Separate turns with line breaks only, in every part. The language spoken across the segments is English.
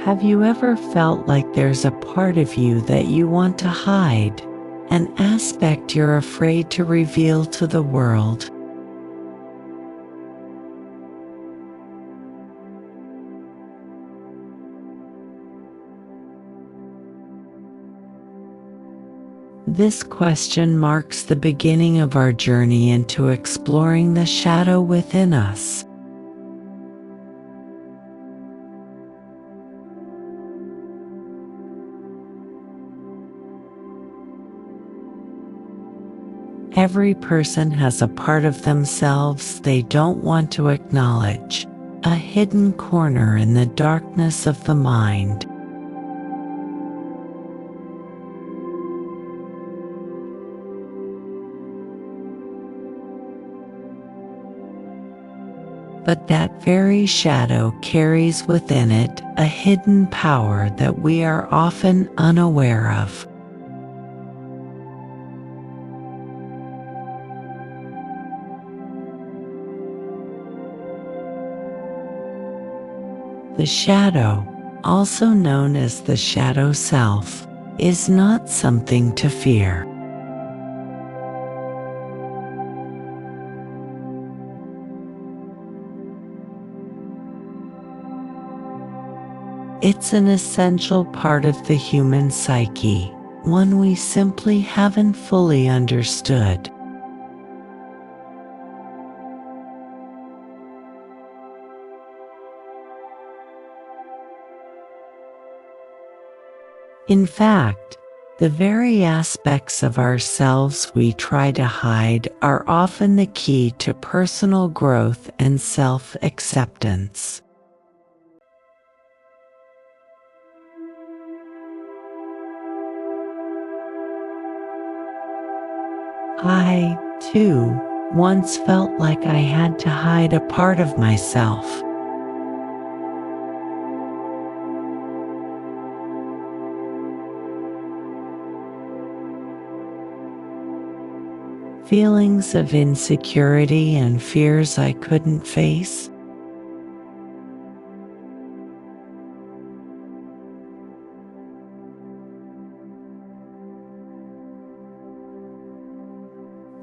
Have you ever felt like there's a part of you that you want to hide, an aspect you're afraid to reveal to the world? This question marks the beginning of our journey into exploring the shadow within us. Every person has a part of themselves they don't want to acknowledge, a hidden corner in the darkness of the mind. But that very shadow carries within it a hidden power that we are often unaware of. The shadow, also known as the shadow self, is not something to fear. It's an essential part of the human psyche, one we simply haven't fully understood. In fact, the very aspects of ourselves we try to hide are often the key to personal growth and self-acceptance. I, too, once felt like I had to hide a part of myself. Feelings of insecurity and fears I couldn't face.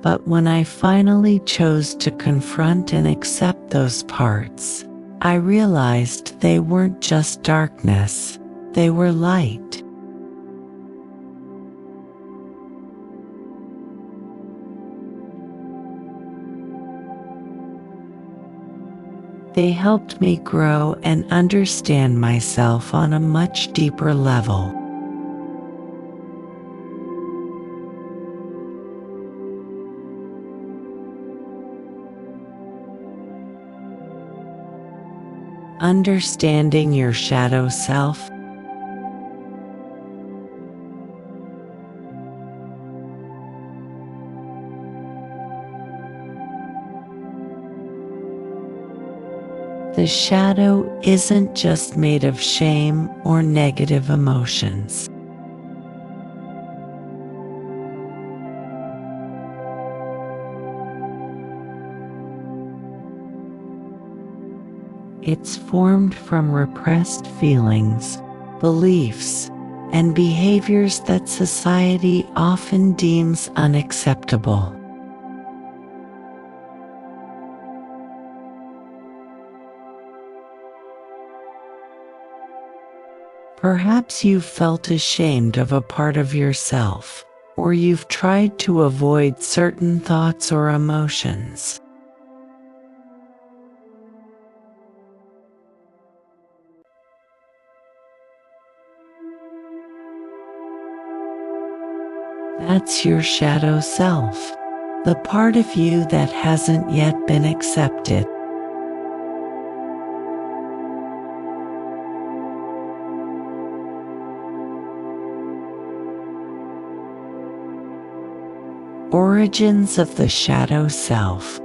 But when I finally chose to confront and accept those parts, I realized they weren't just darkness, they were light. They helped me grow and understand myself on a much deeper level. Understanding your shadow self. The shadow isn't just made of shame or negative emotions. It's formed from repressed feelings, beliefs, and behaviors that society often deems unacceptable. Perhaps you've felt ashamed of a part of yourself, or you've tried to avoid certain thoughts or emotions. That's your shadow self, the part of you that hasn't yet been accepted. Origins of the shadow self.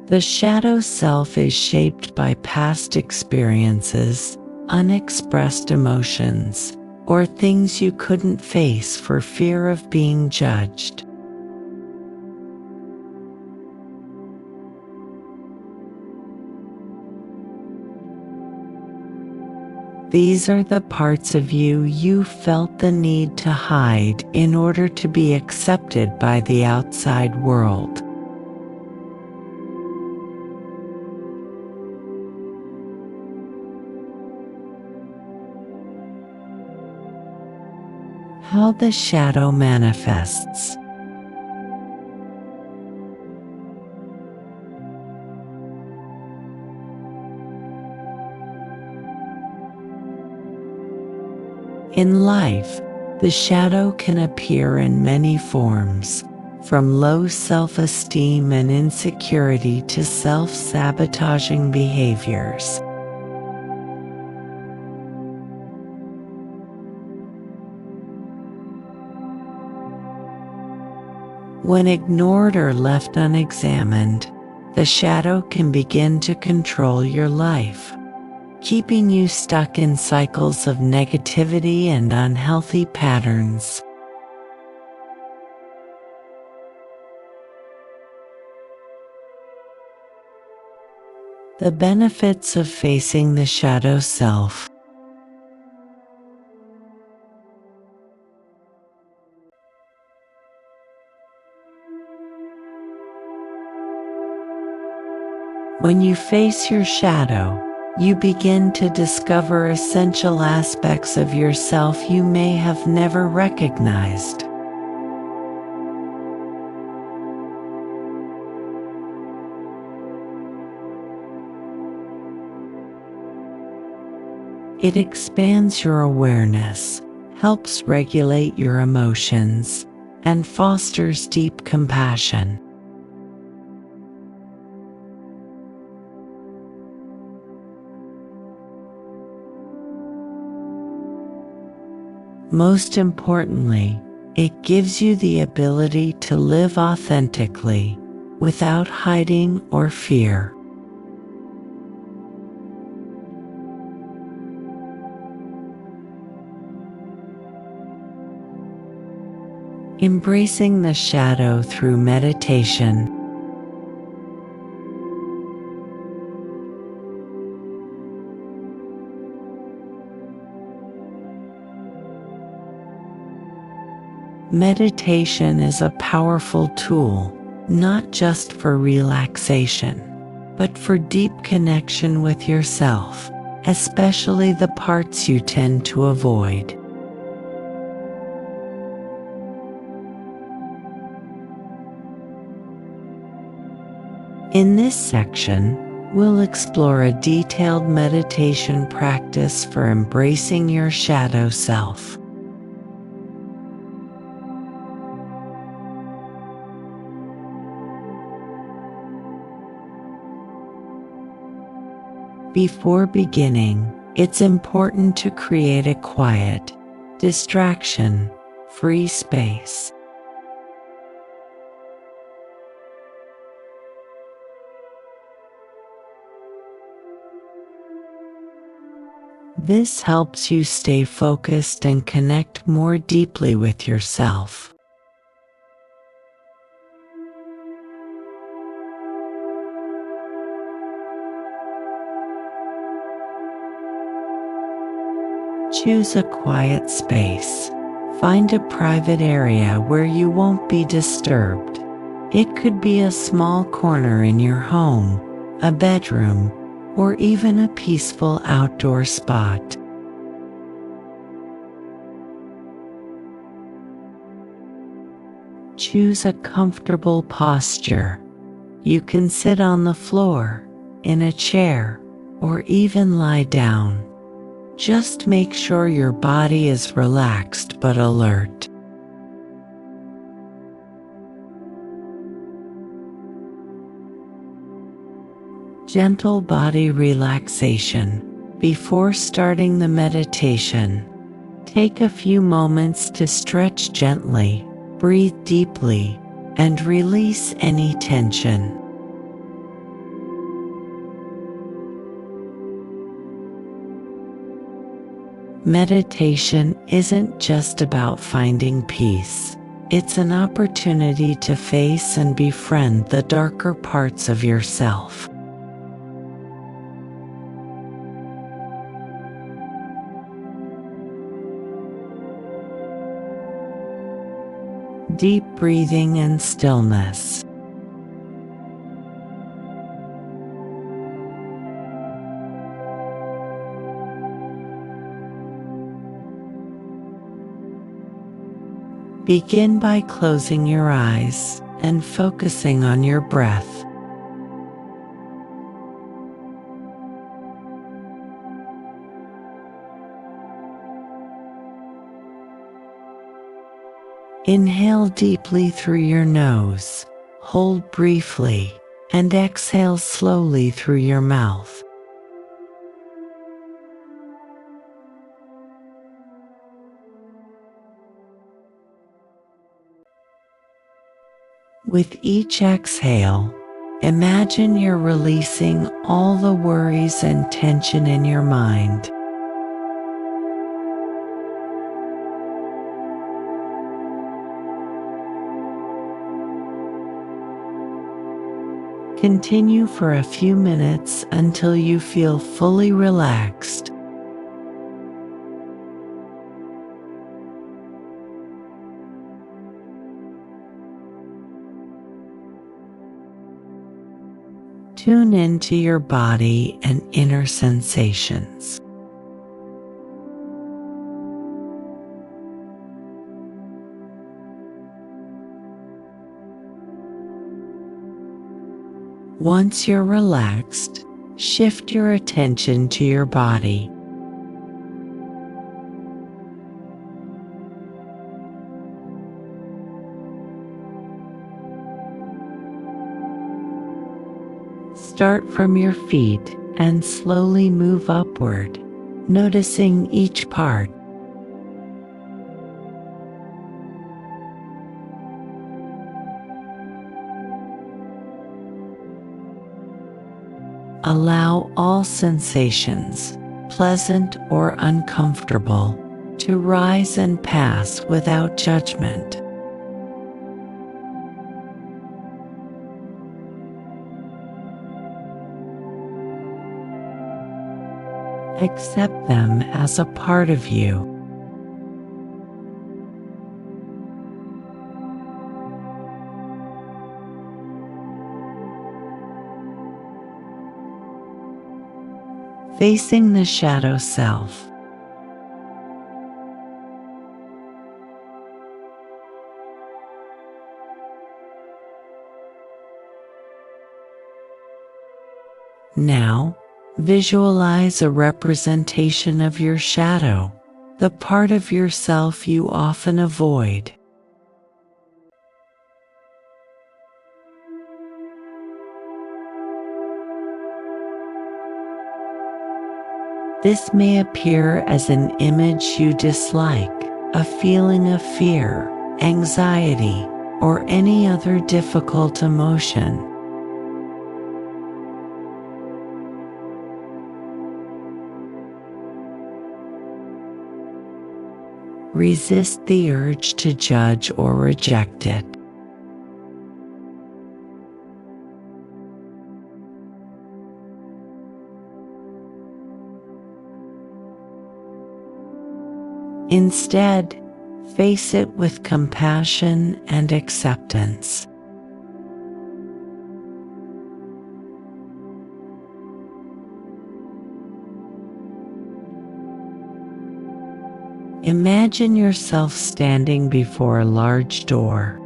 The shadow self is shaped by past experiences, unexpressed emotions, or things you couldn't face for fear of being judged. These are the parts of you felt the need to hide in order to be accepted by the outside world. How the shadow manifests. In life, the shadow can appear in many forms, from low self-esteem and insecurity to self-sabotaging behaviors. When ignored or left unexamined, the shadow can begin to control your life, keeping you stuck in cycles of negativity and unhealthy patterns. The benefits of facing the shadow self. When you face your shadow, you begin to discover essential aspects of yourself you may have never recognized. It expands your awareness, helps regulate your emotions, and fosters deep compassion. Most importantly, it gives you the ability to live authentically, without hiding or fear. Embracing the shadow through meditation. Meditation is a powerful tool, not just for relaxation, but for deep connection with yourself, especially the parts you tend to avoid. In this section, we'll explore a detailed meditation practice for embracing your shadow self. Before beginning, it's important to create a quiet, distraction-free space. This helps you stay focused and connect more deeply with yourself. Choose a quiet space. Find a private area where you won't be disturbed. It could be a small corner in your home, a bedroom, or even a peaceful outdoor spot. Choose a comfortable posture. You can sit on the floor, in a chair, or even lie down. Just make sure your body is relaxed but alert. Gentle body relaxation. Before starting the meditation, take a few moments to stretch gently, breathe deeply, and release any tension. Meditation isn't just about finding peace. It's an opportunity to face and befriend the darker parts of yourself. Deep breathing and stillness. Begin by closing your eyes and focusing on your breath. Inhale deeply through your nose, hold briefly, and exhale slowly through your mouth. With each exhale, imagine you're releasing all the worries and tension in your mind. Continue for a few minutes until you feel fully relaxed. Tune into your body and inner sensations. Once you're relaxed, shift your attention to your body. Start from your feet and slowly move upward, noticing each part. Allow all sensations, pleasant or uncomfortable, to rise and pass without judgment. Accept them as a part of you. Facing the shadow self. Now, visualize a representation of your shadow, the part of yourself you often avoid. This may appear as an image you dislike, a feeling of fear, anxiety, or any other difficult emotion. Resist the urge to judge or reject it. Instead, face it with compassion and acceptance. Imagine yourself standing before a large door.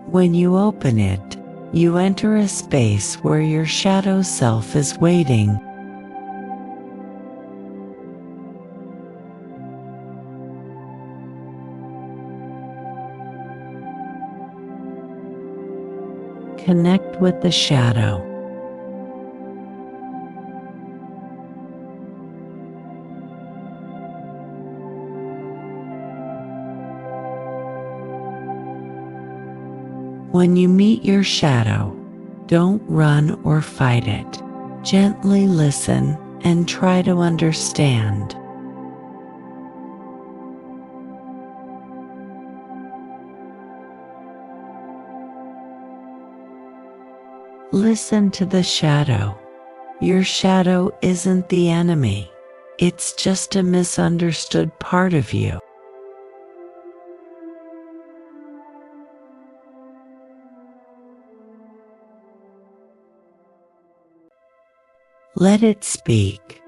When you open it, you enter a space where your shadow self is waiting. Connect with the shadow. When you meet your shadow, don't run or fight it. Gently listen and try to understand. Listen to the shadow. Your shadow isn't the enemy. It's just a misunderstood part of you. Let it speak.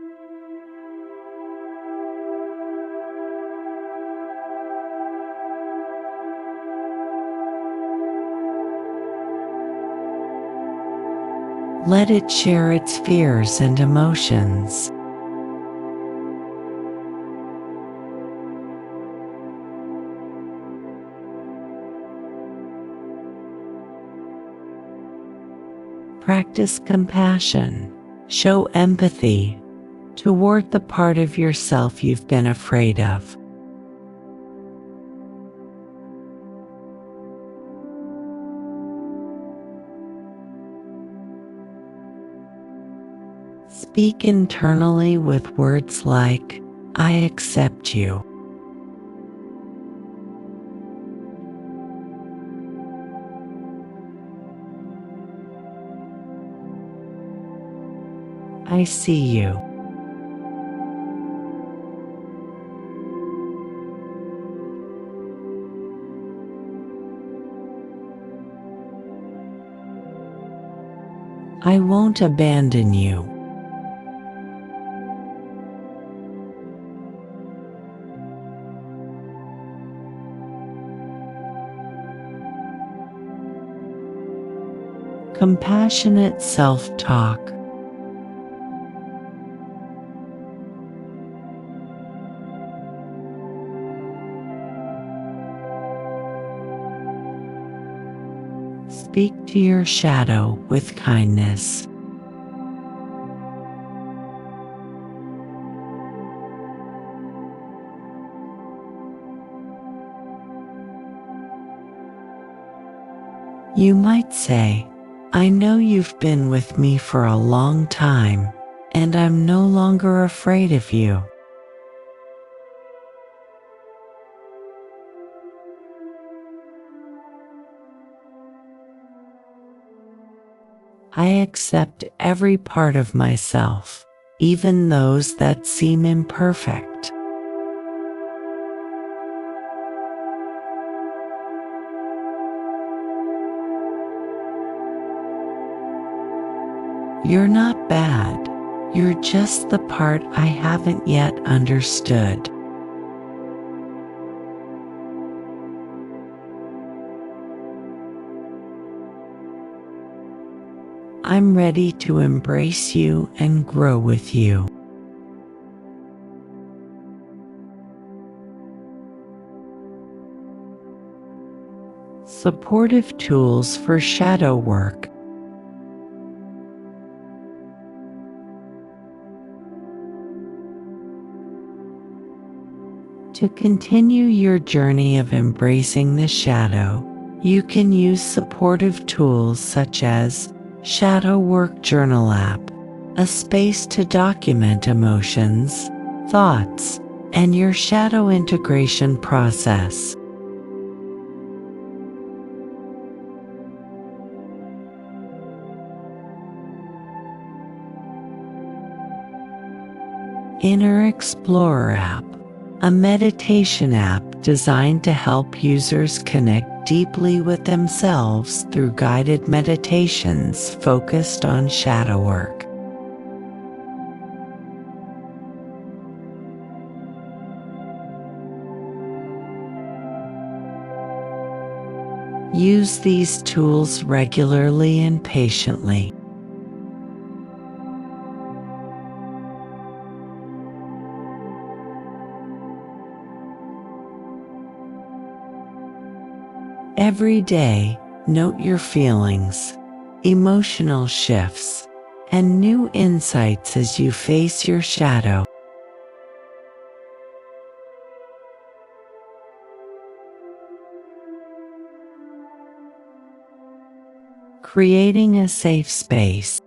Let it share its fears and emotions. Practice compassion. Show empathy toward the part of yourself you've been afraid of. Speak internally with words like, "I accept you." "I see you." "I won't abandon you." Compassionate self-talk. Speak to your shadow with kindness. You might say, "I know you've been with me for a long time, and I'm no longer afraid of you." I accept every part of myself, even those that seem imperfect. You're not bad. You're just the part I haven't yet understood. I'm ready to embrace you and grow with you. Supportive tools for shadow work. To continue your journey of embracing the shadow, you can use supportive tools such as Shadow Work Journal app, a space to document emotions, thoughts, and your shadow integration process. Inner Explorer app, a meditation app designed to help users connect deeply with themselves through guided meditations focused on shadow work. Use these tools regularly and patiently. Every day, note your feelings, emotional shifts, and new insights as you face your shadow. creating a safe space.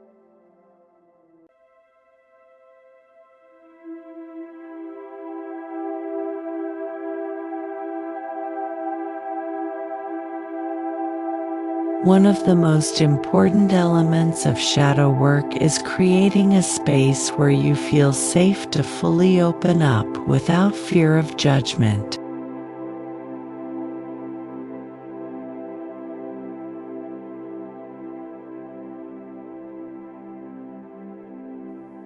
One of the most important elements of shadow work is creating a space where you feel safe to fully open up without fear of judgment.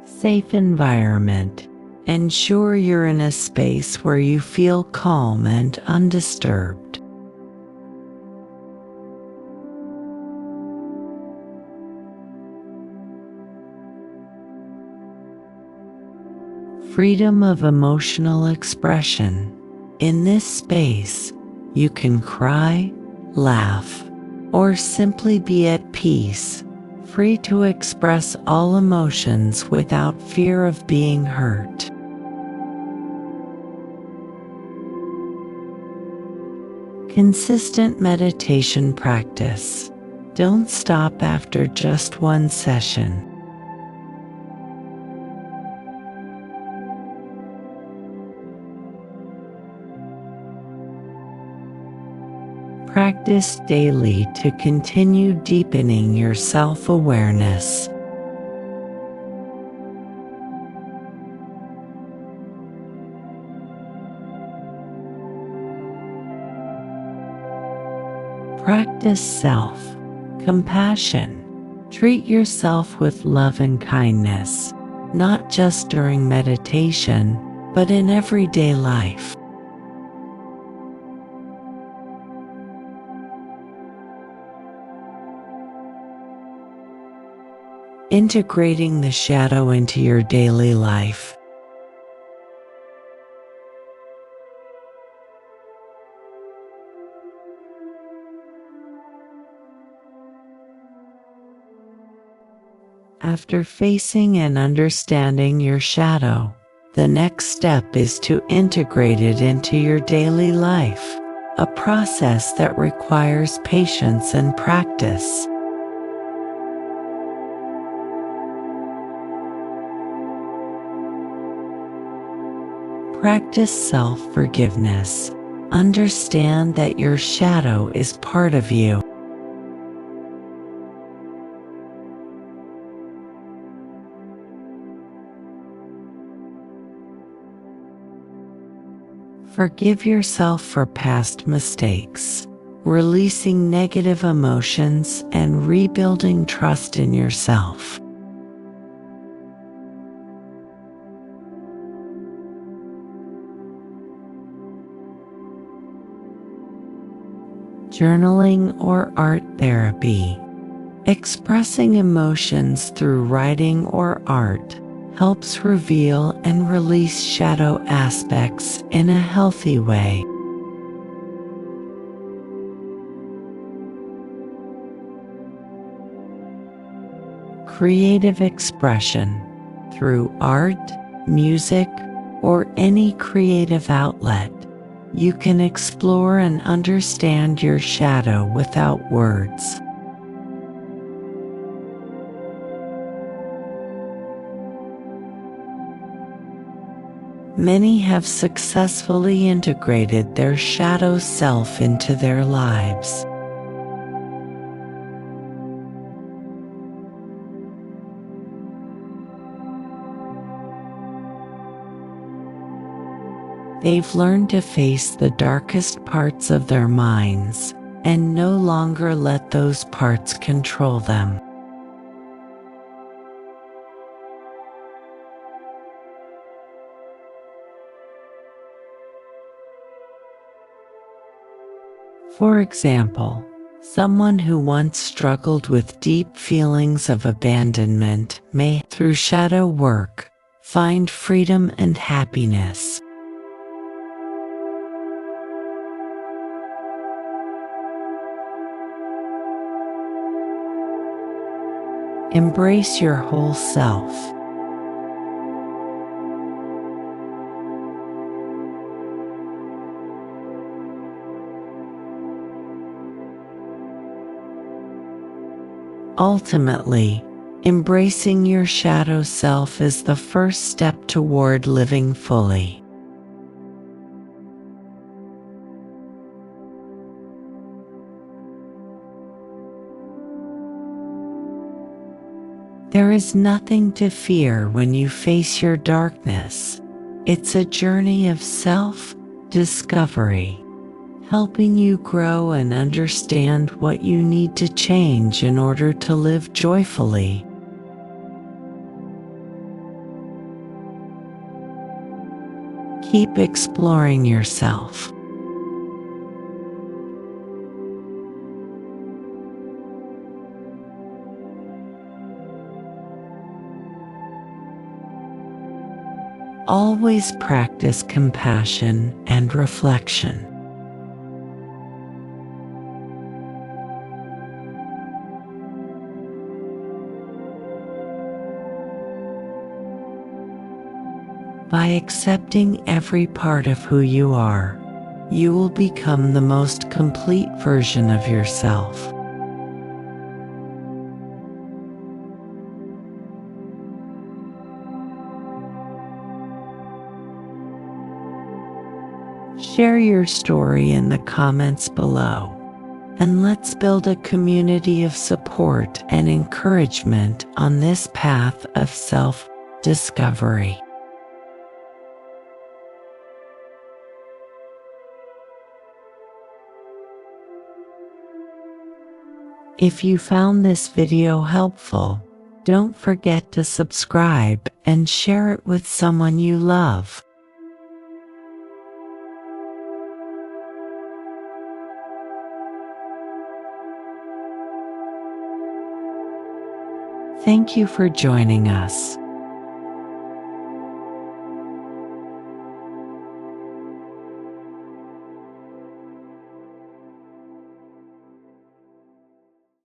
Safe environment. Ensure you're in a space where you feel calm and undisturbed. Freedom of emotional expression. In this space, you can cry, laugh, or simply be at peace, free to express all emotions without fear of being hurt. Consistent meditation practice. Don't stop after just one session. Practice daily to continue deepening your self-awareness. Practice self-compassion. Treat yourself with love and kindness, not just during meditation, but in everyday life. Integrating the shadow into your daily life. After facing and understanding your shadow, the next step is to integrate it into your daily life, a process that requires patience and practice. Practice self-forgiveness. Understand that your shadow is part of you. Forgive yourself for past mistakes, releasing negative emotions and rebuilding trust in yourself. Journaling or art therapy. Expressing emotions through writing or art helps reveal and release shadow aspects in a healthy way. Creative expression. Through art, music, or any creative outlet, you can explore and understand your shadow without words. Many have successfully integrated their shadow self into their lives. They've learned to face the darkest parts of their minds and no longer let those parts control them. For example, someone who once struggled with deep feelings of abandonment may, through shadow work, find freedom and happiness. Embrace your whole self. Ultimately, embracing your shadow self is the first step toward living fully. There is nothing to fear when you face your darkness. It's a journey of self-discovery, helping you grow and understand what you need to change in order to live joyfully. Keep exploring yourself. Always practice compassion and reflection. By accepting every part of who you are, you will become the most complete version of yourself. Share your story in the comments below, and let's build a community of support and encouragement on this path of self-discovery. If you found this video helpful, don't forget to subscribe and share it with someone you love. Thank you for joining us.